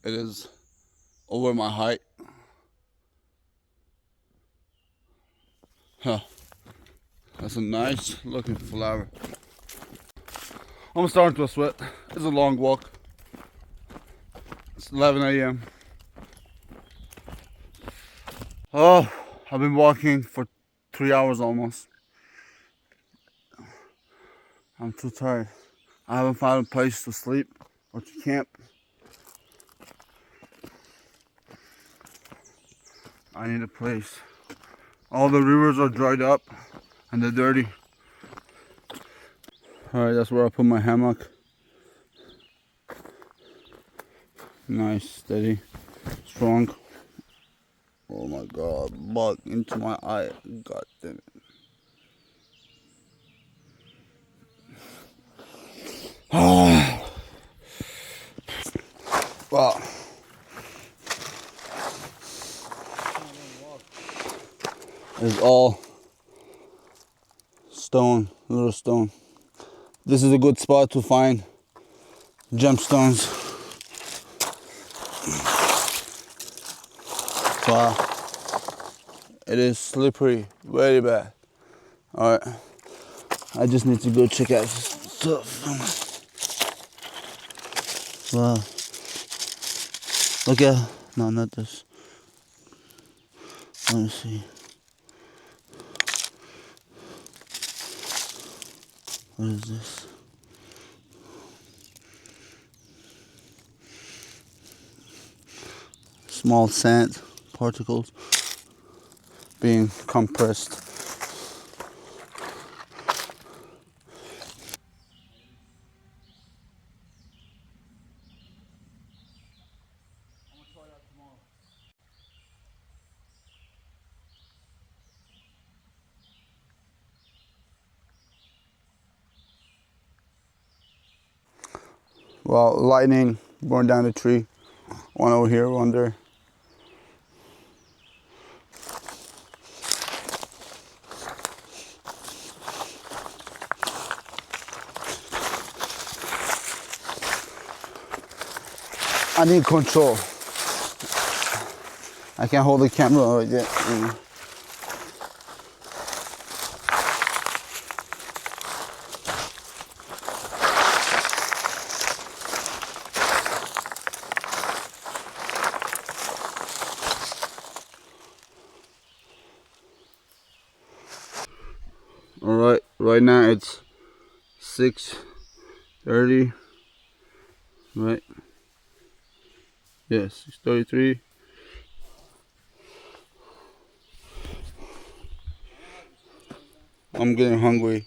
It is over my height. Huh. That's a nice looking flower. I'm starting to sweat. It's a long walk. It's 11 a.m. Oh, I've been walking for 3 hours almost. I'm too tired. I haven't found a place to sleep or to camp. I need a place. All the rivers are dried up and they're dirty. Alright, that's where I put my hammock. Nice, steady, strong. Oh my god, bug into my eye. God damn it. Wow. It's all stone, little stone. This is a good spot to find gemstones. Wow. It is slippery, very bad. Alright. I just need to go check out stuff. Wow. Look at, no, not this. Let me see. What is this? Small sand particles being compressed. Well, lightning burned down the tree. One over here, one there. I need control. I can't hold the camera like that. All right, right now it's 6:30. Right? Yes, 6:33. I'm getting hungry.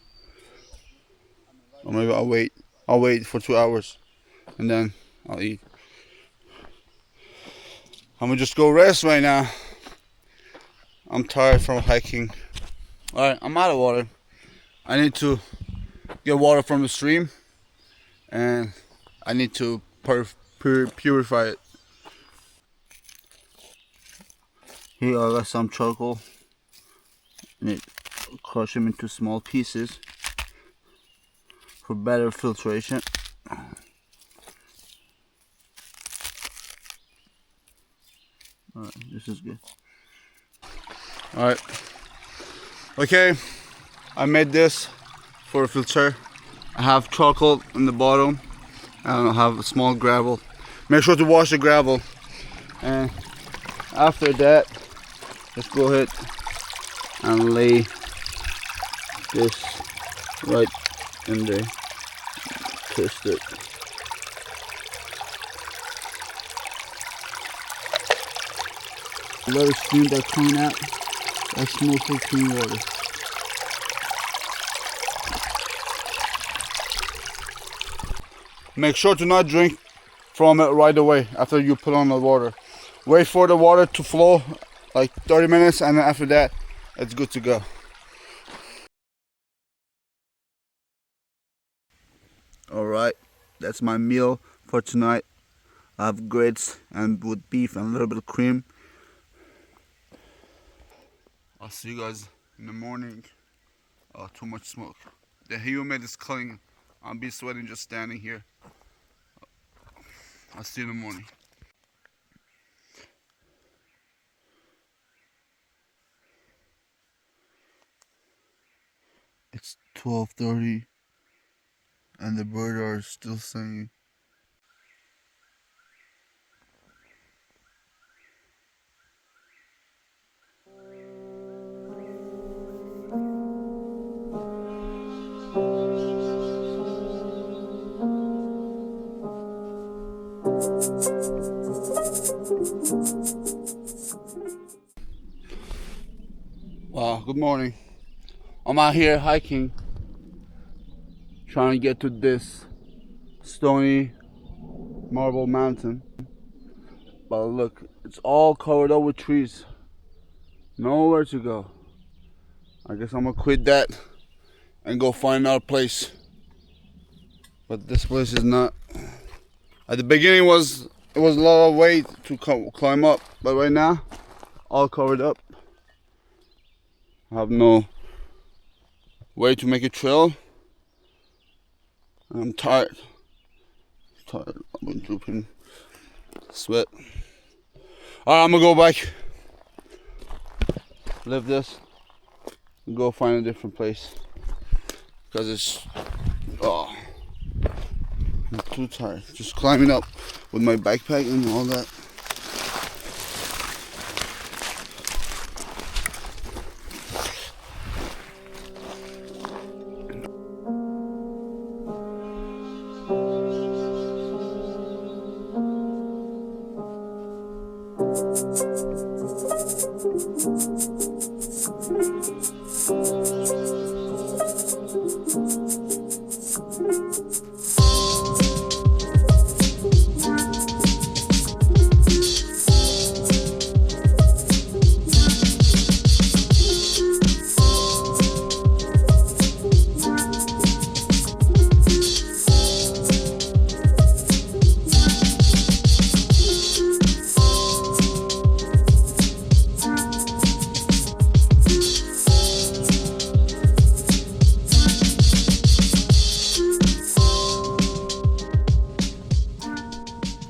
Or maybe I'll wait. I'll wait for 2 hours and then I'll eat. I'm gonna just go rest right now. I'm tired from hiking. Alright, I'm out of water. I need to get water from the stream and I need to purify it. Here I got some charcoal. I need to crush them into small pieces for better filtration. Alright, this is good. Alright. Okay, I made this for a filter. I have charcoal in the bottom and I have a small gravel. Make sure to wash the gravel. And after that, let's go ahead and lay this right in there. Twist it. Let it steam that coming out. That's mostly clean water. Make sure to not drink from it right away after you put on the water. Wait for the water to flow like 30 minutes and then after that it's good to go. Alright, that's my meal for tonight. I have grits and with beef and a little bit of cream. I'll see you guys in the morning. Oh, too much smoke. The humid is killing. I'll be sweating just standing here. I'll see you in the morning. It's 12:30 and the birds are still singing. Wow, good morning. I'm out here hiking, trying to get to this stony marble mountain. But look, it's all covered up with trees. Nowhere to go. I guess I'm gonna quit that and go find another place. But this place is not. At the beginning it was a lot of weight to climb up, but right now, all covered up. I have no way to make a trail. I'm tired. I've been drooping sweat. Alright, I'm gonna go back. Leave this and go find a different place. Because it's I'm too tired. Just climbing up with my backpack and all that.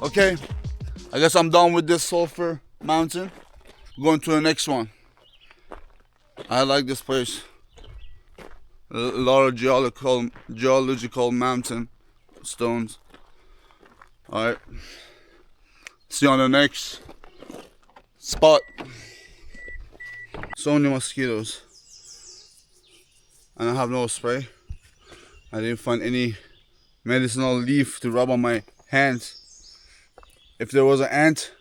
Okay, I guess I'm done with this sulfur mountain. Going to the next one. I like this place. A lot of geological mountain stones. Alright. See you on the next spot. So many mosquitoes. And I have no spray. I didn't find any medicinal leaf to rub on my hands. If there was an ant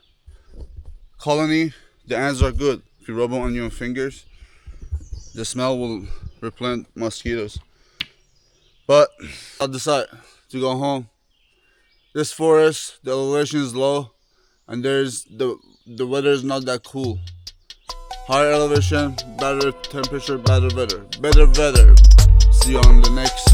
colony, the ants are good. If you rub them on your fingers, the smell will repel mosquitoes. But I'll decide to go home. This forest, the elevation is low, and the weather is not that cool. Higher elevation, better temperature, better weather. See you on the next